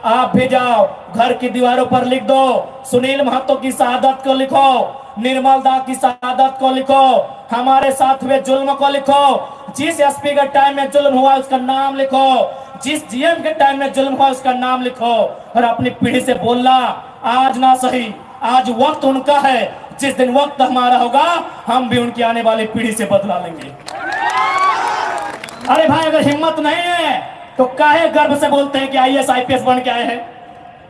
आप भी जाओ, घर की दीवारों पर लिख दो, सुनील महतो की शहादत को लिखो, निर्मल दा की शहादत को लिखो, हमारे साथ हुए जुल्म को लिखो, जिस एसपी के टाइम में जुल्म हुआ उसका नाम लिखो, जिस जीएम के टाइम में जुल्म हुआ उसका नाम लिखो, और अपनी पीढ़ी से बोलना आज ना सही, आज वक्त उनका है, जिस दिन वक्त हमारा होगा हम भी उनकी आने वाली पीढ़ी से बदला लेंगे। अरे भाई, अगर हिम्मत नहीं है तो काहे गर्व से बोलते हैं कि आईएएस आईपीएस बन के आए हैं?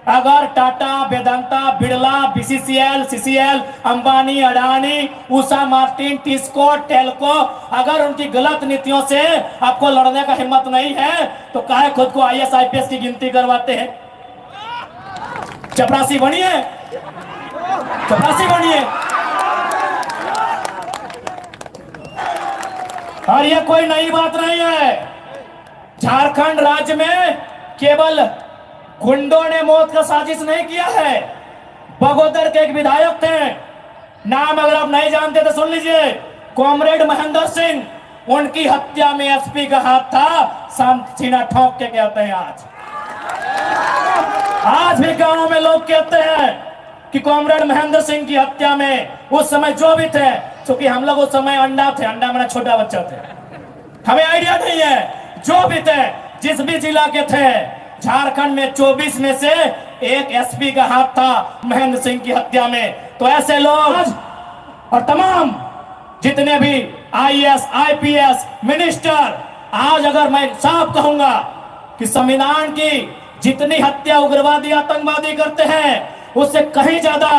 अगर Tata, Vedanta, Birla, BCCL, CCL, Ambani, Adani, Usha Martin, TISCO, Telco, अगर उनकी गलत नीतियों से आपको लड़ने का हिम्मत नहीं है तो काहे खुद को आईएएस आईपीएस की गिनती करवाते हैं? चपरासी बनिए, चपरासी बनिए। और ये कोई नई बात नहीं है। झारखंड राज्य में केवल गुंडों ने मौत का साजिश नहीं किया है। बगोदर के एक विधायक थे, नाम अगर आप नहीं जानते तो सुन लीजिए, कॉमरेड महेंद्र सिंह, उनकी हत्या में एसपी का हाथ था। सीना ठोक के कहते हैं आज भी गांवों में लोग कहते हैं कि कॉमरेड महेंद्र सिंह की हत्या में उस समय जो भी थे, क्योंकि हम लोग उस समय अंडा थे, अंडा मेरा छोटा बच्चा थे, हमें आइडिया नहीं है, जो भी थे, जिस भी जिला के थे, झारखंड में 24 में से एक एसपी का हाथ था महेंद्र सिंह की हत्या में। तो ऐसे लोग और तमाम जितने भी आईएएस, आईपीएस, मिनिस्टर, आज अगर मैं साफ कहूंगा कि संविधान की जितनी हत्या उग्रवादी, आतंकवादी करते हैं, उससे कहीं ज्यादा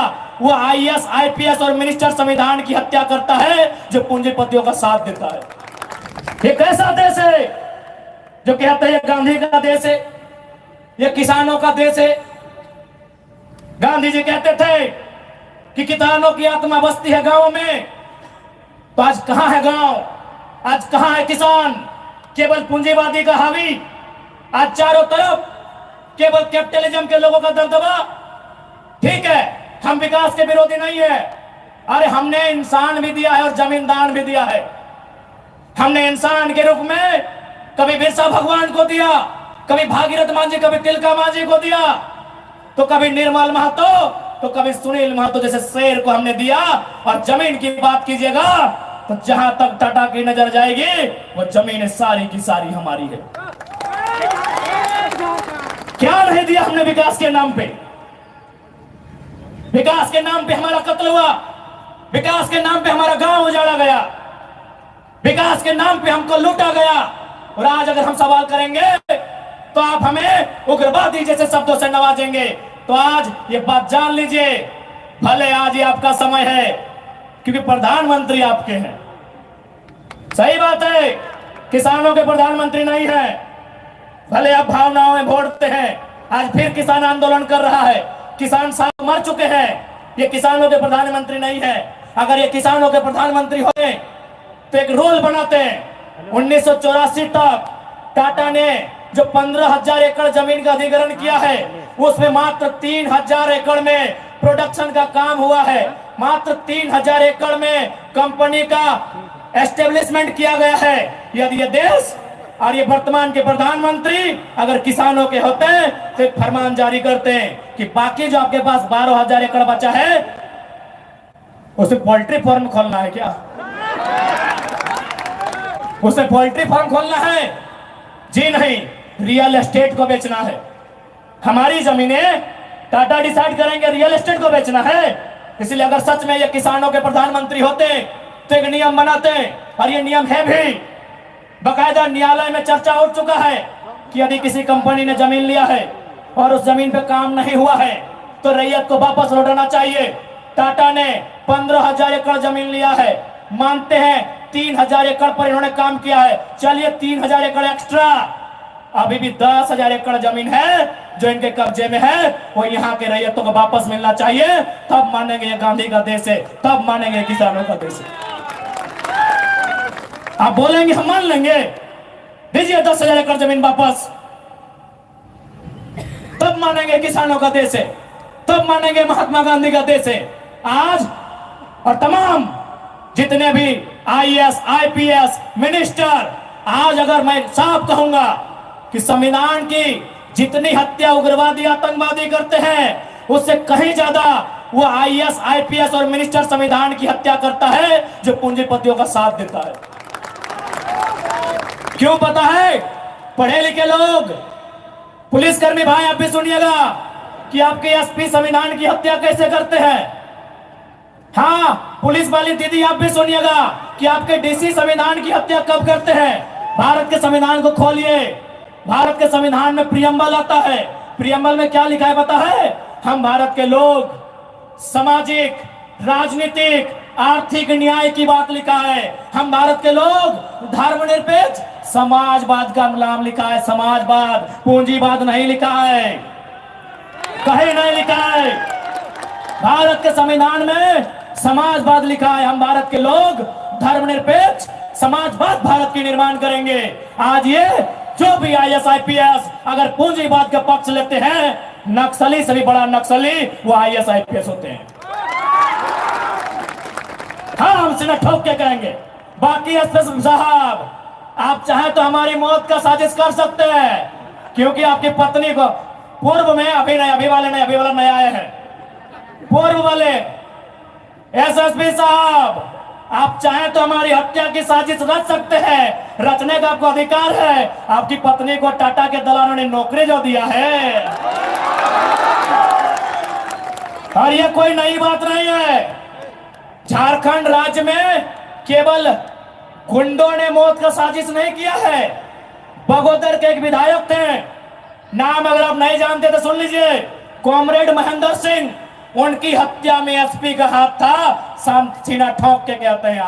वो आईएएस, आईपीएस और मिनिस्टर संविधान की हत्या करता है जो पूंजीपतियों का साथ देता है। ये कैसा देश है जो कहते हैं गांधी का देश है, ये किसानों का देश है? गांधी जी कहते थे कि किसानों की आत्मा बसती है गांव में, तो आज कहां है गांव? आज कहां है किसान? केवल पूंजीवादी का हावी, आज चारों तरफ केवल कैपिटलिज्म के लोगों का दबदबा। ठीक है, हम विकास के विरोधी नहीं है, अरे हमने इंसान भी दिया है और जमींदार भी दिया है। हमने इंसान के रूप में कभी बिरसा भगवान को दिया, कभी भागीरथ मांझी, कभी तिलका मांझी को दिया, तो कभी निर्मल महतो, तो कभी सुनील महतो जैसे शेर को हमने दिया। और जमीन की बात कीजिएगा तो जहां तक टाटा की नजर जाएगी वो जमीन सारी की सारी हमारी है। क्या नहीं दिया हमने विकास के नाम पे? विकास के नाम पे हमारा कत्ल हुआ, विकास के नाम पे हमारा गांव उजाड़ा गया, विकास के नाम पे हमको लूटा गया। और आज अगर हम सवाल करेंगे तो आप हमें उग्रवादी जैसे शब्दों से नवाजेंगे। तो आज ये बात जान लीजिए, भले आज ये आपका समय है क्योंकि प्रधानमंत्री आपके हैं, सही बात है, किसानों के प्रधानमंत्री नहीं है। भले आप भावनाओं में भोड़ते हैं, आज फिर किसान आंदोलन कर रहा है, किसान साहब मर चुके हैं, ये किसानों के प्रधानमंत्री नहीं है। अगर ये किसानों के प्रधानमंत्री होते तो एक रूल बनाते हैं। 1984 तक टाटा ने जो 15,000 एकड़ जमीन का अधिग्रहण किया है, उसमें मात्र 3,000 एकड़ में प्रोडक्शन का काम हुआ है, मात्र 3,000 एकड़ में कंपनी का एस्टेब्लिशमेंट किया गया है। यदि ये देश और ये वर्तमान के प्रधानमंत्री अगर किसानों के होते हैं तो एक फरमान जारी करते हैं कि बाकी जो आपके पास 12,000 एकड़ बचा है उसमें पोल्ट्री फार्म खोलना है क्या? उसे पोल्ट्री फार्म खोलना है? जी नहीं, रियल एस्टेट को बेचना है। हमारी जमीनें टाटा डिसाइड करेंगे रियल एस्टेट को बेचना है। इसलिए अगर सच में ये किसानों के प्रधानमंत्री होते तो एक नियम बनाते, और ये नियम है भी, बकायदा न्यायालय में चर्चा हो चुका है कि यदि किसी कंपनी ने जमीन लिया है और उस जमीन पे काम नहीं हुआ है तो रैयत को वापस लौटाना चाहिए। टाटा ने 15,000 एकड़ जमीन लिया है, मानते हैं 3,000 एकड़ पर इन्होंने काम किया है, चलिए 3,000 एकड़ एक्स्ट्रा, अभी भी 10,000 एकड़ जमीन है जो इनके कब्जे में है, वो यहाँ के रैयतों को वापस मिलना चाहिए। तब मानेंगे ये गांधी का देश है, तब मानेंगे किसानों का देश है। आप बोलेंगे हम मान लेंगे, दीजिए 10,000 एकड़ जमीन वापस, तब मानेंगे किसानों का देश है, तब मानेंगे महात्मा गांधी का देश है। आज और तमाम जितने भी आईएएस, आईपीएस, मिनिस्टर, आज अगर मैं साफ कहूंगा कि संविधान की जितनी हत्या उग्रवादी आतंकवादी करते हैं उससे कहीं ज्यादा वो आईएएस आईपीएस और मिनिस्टर संविधान की हत्या करता है जो पूंजीपतियों का साथ देता है। क्यों पता है? पढ़े लिखे लोग, पुलिसकर्मी भाई आप भी सुनिएगा कि आपके एसपी संविधान की हत्या कैसे करते हैं। हाँ, पुलिस वाली दीदी आप भी सुनिएगा कि आपके डीसी संविधान की हत्या कब करते हैं। भारत के संविधान को खोलिए, भारत के संविधान में प्रियम्बल आता है। प्रियम्बल में क्या लिखा है पता है? हम भारत के लोग सामाजिक, राजनीतिक, आर्थिक न्याय की बात लिखा है। हम भारत के लोग धर्मनिरपेक्ष समाजवाद का नाम लिखा है। समाजवाद, पूंजीवाद नहीं लिखा है, कहीं नहीं लिखा है। भारत के संविधान में समाजवाद लिखा है। हम भारत के लोग धर्मनिरपेक्ष समाजवाद भारत की निर्माण करेंगे। आज ये जो भी आईएएस आईपीएस अगर पूंजीवाद का पक्ष लेते हैं, नक्सली से भी बड़ा नक्सली वो आईएएस आईपीएस होते हैं। हाँ, हम सीना ठोक के कहेंगे। बाकी एसपी साहब, आप चाहे तो हमारी मौत का साजिश कर सकते हैं, क्योंकि आपकी पत्नी को पूर्व में अभी वाला नया आए हैं। पूर्व वाले एसएसपी साहब, आप चाहें तो हमारी हत्या की साजिश रच सकते हैं, रचने का आपको अधिकार है। आपकी पत्नी को टाटा के दलालों ने नौकरी जो दिया है, और ये कोई नई बात नहीं है। झारखंड राज्य में केवल गुंडों ने मौत का साजिश नहीं किया है। बगोदर के एक विधायक थे, नाम अगर आप नहीं जानते तो सुन लीजिए, कॉमरेड महेंद्र सिंह, उनकी हत्या में एसपी का हाथ था। सीना ठोक के कहते हैं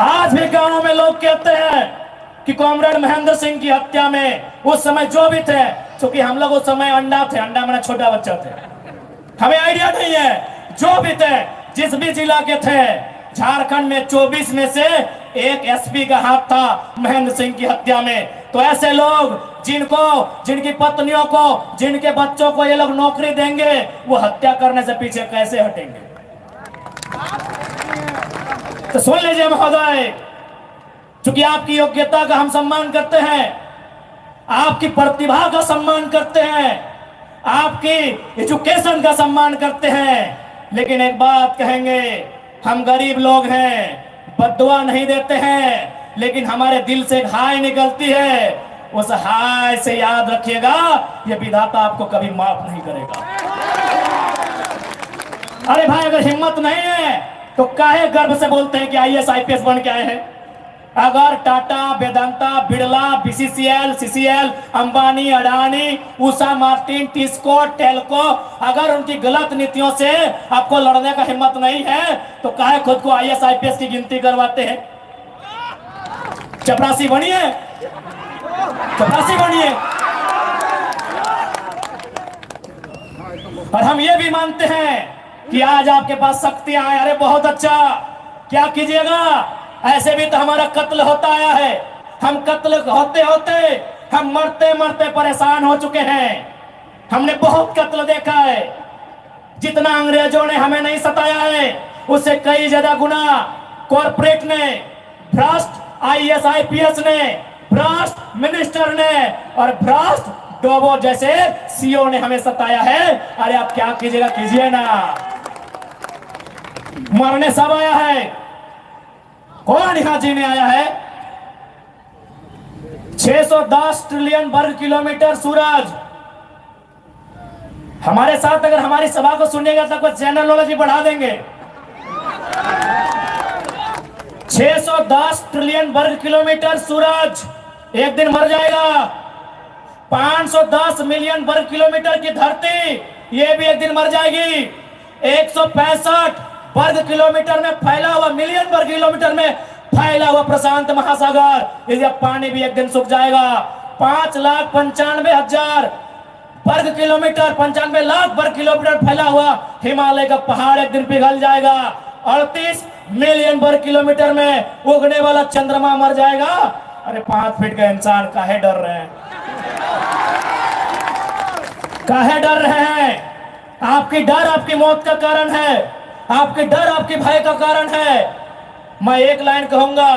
आज भी गांवों में लोग कहते हैं कि कॉमरेड महेंद्र सिंह की हत्या में उस समय जो भी थे, क्योंकि हम लोग उस समय अंडा मेरा छोटा बच्चा थे, हमें आइडिया नहीं है। जो भी थे, जिस भी जिला के थे, झारखंड में 24 में से एक एसपी का हाथ था महेंद्र सिंह की हत्या में। तो ऐसे लोग जिनकी पत्नियों को, जिनके बच्चों को ये लोग नौकरी देंगे, वो हत्या करने से पीछे कैसे हटेंगे? तो सुन लीजिए महोदय, क्योंकि आपकी योग्यता का हम सम्मान करते हैं, आपकी प्रतिभा का सम्मान करते हैं, आपकी एजुकेशन का सम्मान करते हैं, लेकिन एक बात कहेंगे, हम गरीब लोग हैं, बद्दुआ नहीं देते हैं, लेकिन हमारे दिल से एक हाय निकलती है। उस हाय से याद रखिएगा, ये विधाता आपको कभी माफ नहीं करेगा। अरे भाई, अगर हिम्मत नहीं है तो काहे गर्व से बोलते हैं कि आईएएस आईपीएस बन के आए हैं? अगर Tata, Vedanta, Birla, BCCL, CCL, Ambani, Adani, Usha Martin, TISCO, Telco, अगर उनकी गलत नीतियों से आपको लड़ने का हिम्मत नहीं है तो काहे खुद को आईएएस आईपीएस की गिनती करवाते हैं? चपरासी बनिए, चपरासी बनिए। और हम ये भी मानते हैं कि आज आपके पास शक्तियां हैं। अरे बहुत अच्छा, क्या कीजिएगा? ऐसे भी तो हमारा कत्ल होता आया है। हम कत्ल होते होते हम मरते मरते परेशान हो चुके हैं। हमने बहुत कत्ल देखा है। जितना अंग्रेजों ने हमें नहीं सताया है, उससे कई ज्यादा गुना कॉर्पोरेट ने, भ्रष्ट आईएएस आईपीएस ने, भ्रष्ट मिनिस्टर ने और भ्रष्ट डोबो जैसे सीओ ने हमें सताया है। अरे आप क्या कीजिएगा, कीजिए ना। मरने सब आया है, कौन यहां जीने आया है? 610 ट्रिलियन वर्ग किलोमीटर सूरज। हमारे साथ अगर हमारी सभा को सुनिएगा तो कुछ जनरल नॉलेज बढ़ा देंगे। 610 ट्रिलियन वर्ग किलोमीटर सूरज एक दिन मर जाएगा। 510 मिलियन वर्ग किलोमीटर की धरती, ये भी एक दिन मर जाएगी। 165 वर्ग किलोमीटर में फैला हुआ, मिलियन वर्ग किलोमीटर में फैला हुआ प्रशांत महासागर, इसका पानी भी एक दिन सूख जाएगा। 5,95,000 वर्ग किलोमीटर, 95 लाख वर्ग किलोमीटर फैला हुआ हिमालय का पहाड़ एक दिन पिघल जाएगा। 38 मिलियन वर्ग किलोमीटर में उगने वाला चंद्रमा मर जाएगा। अरे 5 फीट का इंसान काहे डर रहे हैं? काहे डर रहे हैं? आपकी डर आपकी मौत का कारण है, आपकी डर आपके भय का कारण है। मैं एक लाइन कहूंगा,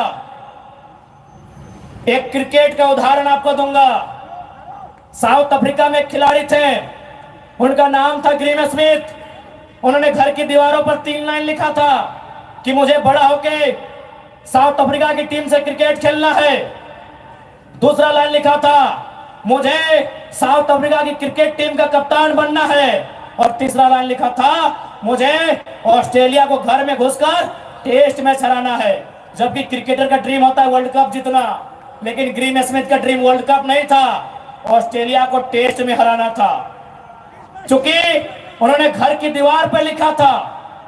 एक क्रिकेट का उदाहरण आपको दूंगा। साउथ अफ्रीका में एक खिलाड़ी थे, उनका नाम था ग्रीम स्मिथ। उन्होंने घर की दीवारों पर 3 लाइन लिखा था कि मुझे बड़ा होके साउथ अफ्रीका की टीम से क्रिकेट खेलना है। दूसरा लाइन लिखा था मुझे साउथ अफ्रीका की क्रिकेट टीम का कप्तान बनना है। और तीसरा लाइन लिखा था मुझे ऑस्ट्रेलिया को घर में घुसकर टेस्ट मैच हराना है। जबकि क्रिकेटर का ड्रीम होता है वर्ल्ड कप जीतना, लेकिन ग्रीम स्मिथ का ड्रीम वर्ल्ड कप नहीं था, ऑस्ट्रेलिया को टेस्ट में हराना था। चूंकि उन्होंने घर की दीवार पर लिखा था,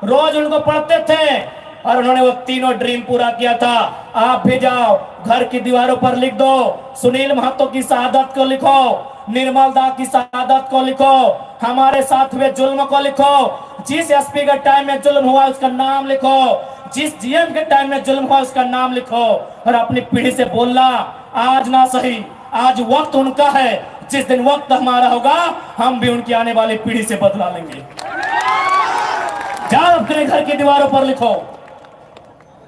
रोज उनको पढ़ते थे और उन्होंने वो तीनों ड्रीम पूरा किया था। आप भी जाओ, घर की दीवारों पर लिख दो, सुनील महतो की शहादत को लिखो, निर्मल दा की शहादत को लिखो, हमारे साथ हुए जुल्म को लिखो, जिस एसपी के टाइम में जुल्म हुआ उसका नाम लिखो, जिस जीएम के टाइम में जुल्म हुआ उसका नाम लिखो। और अपनी पीढ़ी से बोलना आज ना सही, आज वक्त उनका है, जिस दिन वक्त हमारा होगा हम भी उनकी आने वाली पीढ़ी से बदला लेंगे। जाओ अपने घर की दीवारों पर लिखो,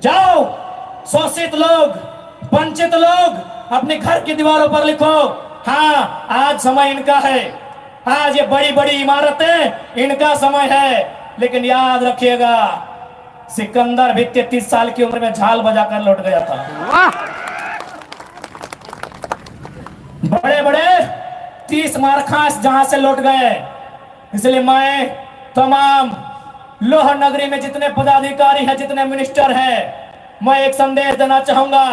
जाओ शोषित लोग, वंचित लोग अपने घर की दीवारों पर लिखो, हाँ आज समय इनका है, आज ये बड़ी बड़ी इमारतें इनका समय है। लेकिन याद रखिएगा, सिकंदर भी 33 साल की उम्र में झाल बजाकर लौट गया था। बड़े बड़े 30 मारखास जहां से लौट गए। इसलिए मैं तमाम लोह नगरी में जितने पदाधिकारी हैं, जितने मिनिस्टर हैं, मैं एक संदेश देना चाहूंगा,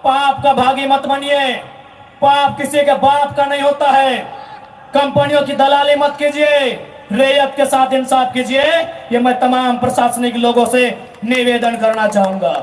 पाप का भागी मत बनिए। पाप किसी के बाप का नहीं होता है। कंपनियों की दलाली मत कीजिए, रैयत के साथ इंसाफ कीजिए। ये मैं तमाम प्रशासनिक लोगों से निवेदन करना चाहूंगा।